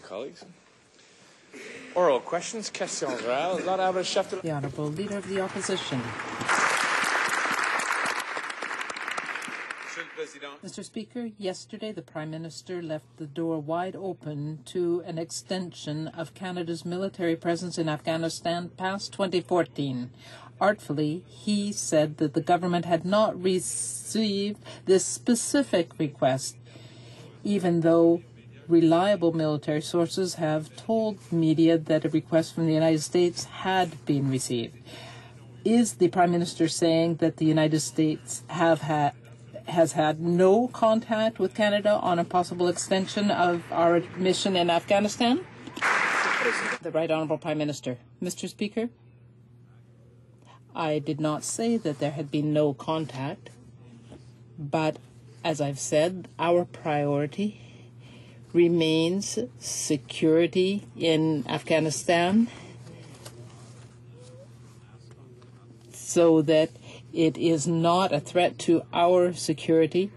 colleagues. Oral questions, questions orales. L'honorable chef de... The Honourable Leader of the Opposition. Mr. Speaker, yesterday the Prime Minister left the door wide open to an extension of Canada's military presence in Afghanistan past 2014. Artfully, he said that the government had not received this specific request, even though reliable military sources have told media that a request from the United States had been received. Is the Prime Minister saying that the United States has had no contact with Canada on a possible extension of our mission in Afghanistan? The Right Honourable Prime Minister. Mr. Speaker, I did not say that there had been no contact, but as I've said, our priority remains security in Afghanistan so that it is not a threat to our security.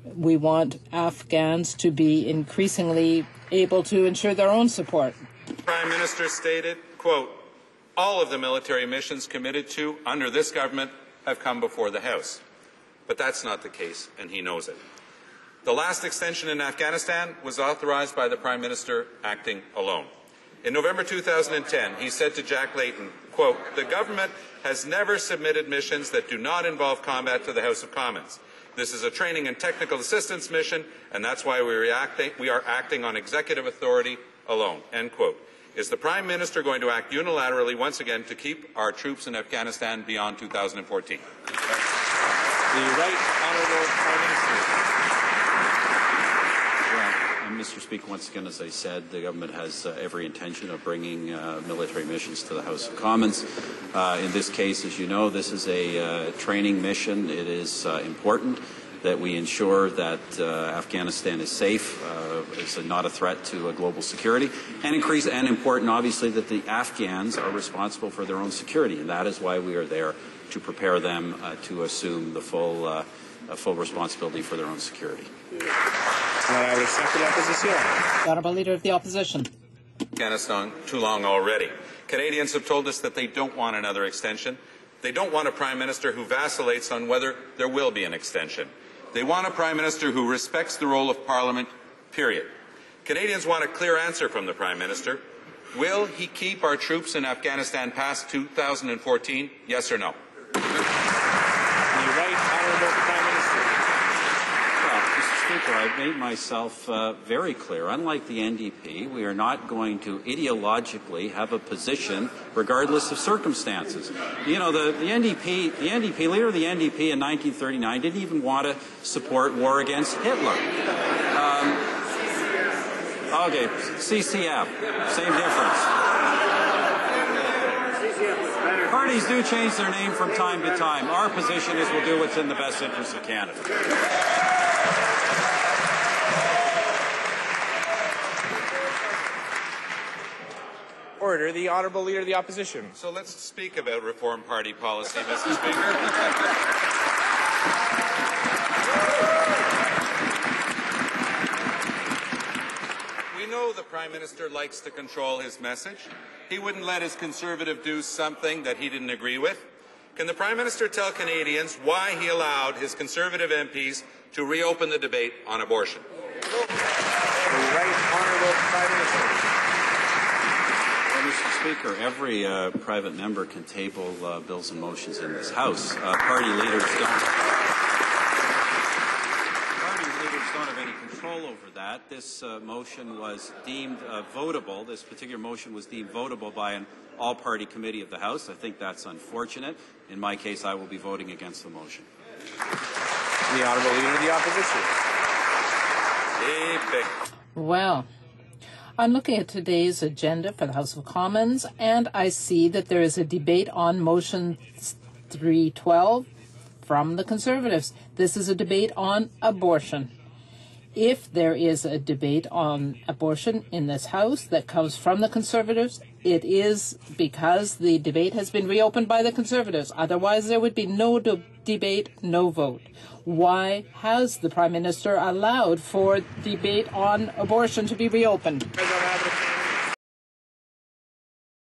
We want Afghans to be increasingly able to ensure their own support. The Prime Minister stated, quote, all of the military missions committed to under this government have come before the House. But that's not the case, and he knows it. The last extension in Afghanistan was authorized by the Prime Minister acting alone. In November 2010, he said to Jack Layton, quote, the government has never submitted missions that do not involve combat to the House of Commons. This is a training and technical assistance mission, and that's why we are acting on executive authority alone, end quote. Is the Prime Minister going to act unilaterally once again to keep our troops in Afghanistan beyond 2014? The Right Honourable Prime Minister. Mr. Speaker, once again, as I said, the government has every intention of bringing military missions to the House of Commons. In this case, as you know, this is a training mission. It is important that we ensure that Afghanistan is safe, is not a threat to global security, and important, obviously, that the Afghans are responsible for their own security, and that is why we are there to prepare them to assume the full responsibility for their own security. Honourable Leader of the Opposition. Afghanistan too long already. Canadians have told us that they don't want another extension. They don't want a Prime Minister who vacillates on whether there will be an extension. They want a Prime Minister who respects the role of Parliament, period. Canadians want a clear answer from the Prime Minister. Will he keep our troops in Afghanistan past 2014, yes or no? The Right Honourable Prime Minister. Well, Mr. Speaker, I've made myself very clear. Unlike the NDP, we are not going to ideologically have a position regardless of circumstances. You know, the leader of the NDP in 1939 didn't even want to support war against Hitler. Okay, CCF, same difference. Parties do change their name from time to time. Our position is we'll do what's in the best interest of Canada. Order, the Honourable Leader of the Opposition. So let's speak about Reform Party policy, Mr. Speaker. We know the Prime Minister likes to control his message. He wouldn't let his Conservative do something that he didn't agree with. Can the Prime Minister tell Canadians why he allowed his Conservative MPs to reopen the debate on abortion? The Right Honourable Prime Minister. Well, Mr. Speaker, every private member can table bills and motions in this House. Party leaders don't have any control over that. This motion was deemed votable. This particular motion was deemed votable by an all-party committee of the House. I think that's unfortunate. In my case, I will be voting against the motion. The Honourable Leader of the Opposition. Well, I'm looking at today's agenda for the House of Commons, and I see that there is a debate on Motion 312 from the Conservatives. This is a debate on abortion. If there is a debate on abortion in this House that comes from the Conservatives, it is because the debate has been reopened by the Conservatives. Otherwise, there would be no debate, no vote. Why has the Prime Minister allowed for debate on abortion to be reopened?